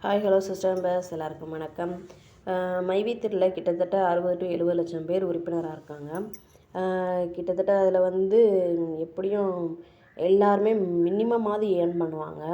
Hi hello sister members எல்லாருக்கும் வணக்கம். மைவித்திரில் கிட்டத்தட்ட 60 to 70 லட்சம் பேர் உறுப்பினராக இருக்காங்க. கிட்டத்தட்ட அதில் வந்து எப்படியும் எல்லாருமே மினிமமாவது ஏர்ன் பண்ணுவாங்க.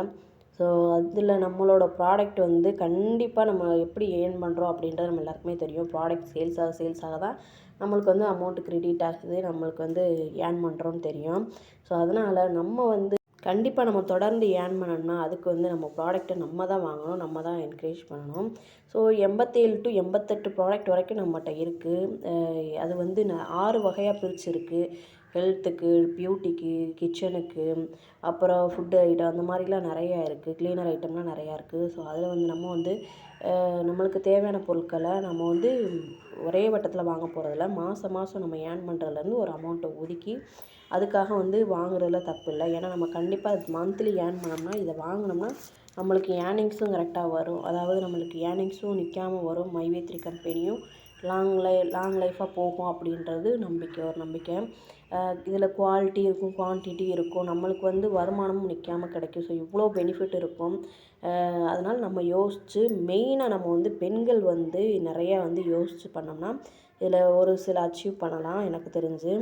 ஸோ அதில் நம்மளோட ப்ராடக்ட் வந்து கண்டிப்பாக நம்ம எப்படி ஏர்ன் பண்ணுறோம் அப்படின்றது நம்ம எல்லாருக்குமே தெரியும். ப்ராடக்ட் சேல்ஸ் ஆக தான் நம்மளுக்கு வந்து அமௌண்ட் கிரெடிட் ஆகுது, நம்மளுக்கு வந்து ஏர்ன் பண்ணுறோன்னு தெரியும். ஸோ அதனால் நம்ம வந்து கண்டிப்பாக நம்ம தொடர்ந்து ஏர்ன் பண்ணணும்னா அதுக்கு வந்து நம்ம ப்ராடக்ட்டை நம்ம தான் வாங்கணும், நம்ம தான் என்கரேஜ் பண்ணணும். ஸோ 87 to 88 ப்ராடக்ட் வரைக்கும் நம்மகிட்ட இருக்குது. அது வந்து 6 வகையாக பிரிச்சுருக்கு. ஹெல்த்துக்கு, பியூட்டிக்கு, கிச்சனுக்கு, அப்புறம் ஃபுட்டு ஐட்டம் அந்த மாதிரிலாம் நிறையா இருக்குது. க்ளீனர் ஐட்டம்லாம் நிறையா இருக்குது. ஸோ அதில் வந்து நம்ம வந்து நம்மளுக்கு தேவையான பொருட்களை நம்ம வந்து ஒரே வட்டத்தில் வாங்க போகிறதில்ல. மாதம் நம்ம ஏர்ன் பண்ணுறதுலேருந்து ஒரு அமௌண்ட்டை ஒதுக்கி அதுக்காக வந்து வாங்குறதுல தப்பு இல்லை. ஏன்னா நம்ம கண்டிப்பாக மந்த்லி ஏர்ன் பண்ணோம்னா இதை வாங்கினோம்னா நம்மளுக்கு ஏர்னிங்ஸும் கரெக்டாக வரும். அதாவது நம்மளுக்கு ஏர்னிங்ஸும் நிற்காமல் வரும். மைவி3 கம்பெனியும் லாங் லைஃபாக போகும் அப்படின்றது ஒரு நம்பிக்கை. இதில் குவாலிட்டி இருக்கும், குவான்டிட்டி இருக்கும், நம்மளுக்கு வந்து வருமானமும் நிற்காமல் கிடைக்கும். ஸோ இவ்வளோ பெனிஃபிட் இருக்கும். அதனால் நம்ம யோசித்து மெயினாக நம்ம வந்து பெண்கள் வந்து நிறையா வந்து யோசித்து பண்ணோம்னா இதில் ஒரு சில அச்சீவ் பண்ணலாம் எனக்கு தெரிஞ்சு.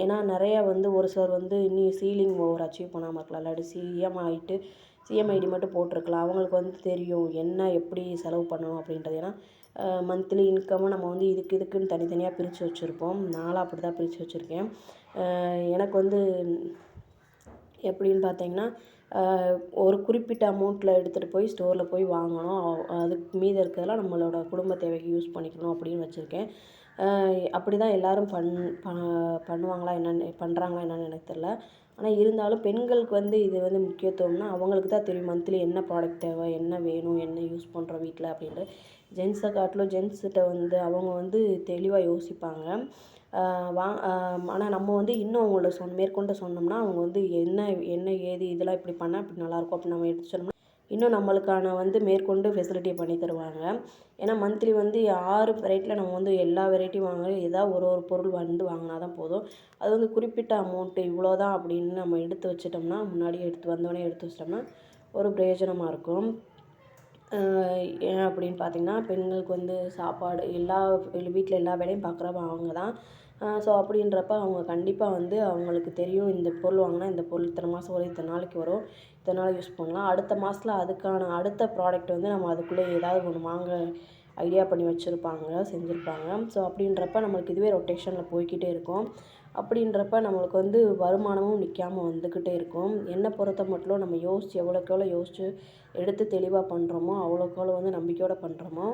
ஏன்னா நிறையா வந்து ஒரு சிலர் வந்து இன்னும் சீலிங் ஓவர் அச்சீவ் பண்ணாமல் இருக்கலாம். இல்லாட்டி சிஎம்ஐடி மட்டும் போட்டிருக்கலாம். அவங்களுக்கு வந்து தெரியும் என்ன எப்படி செலவு பண்ணணும் அப்படின்றது. ஏன்னா மந்த்லி இன்கமும் நம்ம வந்து இதுக்குன்னு தனித்தனியாக பிரித்து வச்சுருப்போம். நானும் அப்படி தான் பிரித்து வச்சுருக்கேன். எனக்கு வந்து எப்படின்னு பார்த்தீங்கன்னா ஒரு குறிப்பிட்ட அமௌண்ட்டில் எடுத்துகிட்டு போய் ஸ்டோரில் போய் வாங்கணும், அதுக்கு மீதி இருக்கிறதெல்லாம் நம்மளோட குடும்ப தேவைக்கு யூஸ் பண்ணிக்கணும் அப்படின்னு வச்சுருக்கேன். அப்படி தான் எல்லோரும் பண்ணுவாங்களா என்னென்னு பண்ணுறாங்களா என்னென்னு எனக்கு தெரியல. ஆனால் இருந்தாலும் பெண்களுக்கு வந்து இது வந்து முக்கியத்துவம்னா அவங்களுக்கு தான் தெரியும் மந்த்லி என்ன ப்ராடக்ட் தேவை, என்ன வேணும், என்ன யூஸ் பண்ணுறோம் வீட்டில் அப்படின்ட்டு. ஜென்ஸை காட்டிலும் ஜென்ஸ்கிட்ட வந்து அவங்க வந்து தெளிவாக யோசிப்பாங்க. ஆனால் நம்ம வந்து இன்னும் அவங்கள மேற்கொண்டு சொன்னோம்னா அவங்க வந்து என்ன ஏது இதெல்லாம் இப்படி பண்ணால் இப்படி நல்லாயிருக்கும் அப்படின்னு நம்ம எடுத்து சொன்னோம்னா இன்னும் நம்மளுக்கான வந்து மேற்கொண்டு ஃபெசிலிட்டியை பண்ணி தருவாங்க. ஏன்னா மந்த்லி வந்து 6 வெரைட்டியில் நம்ம வந்து எல்லா வெரைட்டியும் வாங்குறோம். ஏதாவது ஒரு பொருள் வந்து வாங்கினா தான் போதும். அது வந்து குறிப்பிட்ட அமௌண்ட்டு இவ்வளோ தான் அப்படின்னு நம்ம எடுத்து வச்சிட்டோம்னா முன்னாடியே வந்தோடனே எடுத்து வச்சிட்டோம்னா ஒரு பிரயோஜனமாக இருக்கும். ஏன் அப்படின்னு பார்த்திங்கன்னா பெண்களுக்கு வந்து சாப்பாடு வீட்டில் எல்லா வேலையும் பார்க்குறப்ப அவங்க தான். ஸோ அப்படின்றப்ப அவங்க கண்டிப்பாக வந்து அவங்களுக்கு தெரியும் இந்த பொருள் வாங்கினா இந்த பொருள் இத்தனை மாதம் வரும், இத்தனை நாளைக்கு வரும், இத்தனை நாள் யூஸ் பண்ணலாம். அடுத்த மாதத்தில் அதுக்கான அடுத்த ப்ராடக்ட் வந்து நம்ம அதுக்குள்ளே ஏதாவது ஒன்று வாங்க ஐடியா பண்ணி செஞ்சுருப்பாங்க. ஸோ அப்படின்றப்ப நம்மளுக்கு இதுவே ரொட்டேஷனில் போய்கிட்டே இருக்கும். அப்படின்றப்ப நம்மளுக்கு வந்து வருமானமும் நிற்காமல் வந்துக்கிட்டே இருக்கும். என்னை பொறுத்த மட்டும் நம்ம எவ்வளோக்கு யோசித்து எடுத்து தெளிவாக பண்ணுறோமோ அவ்வளோக்கு வந்து நம்பிக்கையோடு பண்ணுறோமோ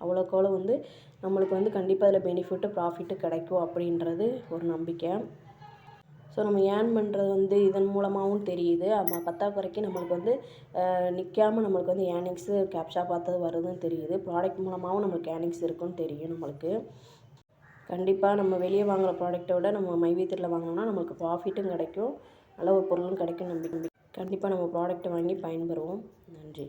அவ்வளோக்கு வந்து நம்மளுக்கு வந்து கண்டிப்பாக அதில் பெனிஃபிட்டு ப்ராஃபிட்டு கிடைக்கும் அப்படின்றது ஒரு நம்பிக்கை. ஸோ நம்ம ஏர்ன் பண்ணுறது வந்து இதன் மூலமாகவும் தெரியுது. பத்தாக்குறைக்கு நம்மளுக்கு வந்து நிற்காமல் நம்மளுக்கு வந்து ஏர்னிங்ஸு கேப்ஷா பார்த்தது வருதுன்னு தெரியுது. ப்ராடக்ட் மூலமாகவும் நம்மளுக்கு ஏர்னிங்ஸ் இருக்குன்னு தெரியும் நம்மளுக்கு. கண்டிப்பாக நம்ம வெளியே வாங்குகிற ப்ராடக்ட்டை விட நம்ம மைவி3ல வாங்கினோம்னா நம்மளுக்கு ப்ராஃபிட்டும் கிடைக்கும், நல்ல ஒரு பொருளும் கிடைக்கும் நம்பிக்கை. கண்டிப்பாக நம்ம ப்ராடக்ட்டை வாங்கி பயன்பெறுவோம். நன்றி.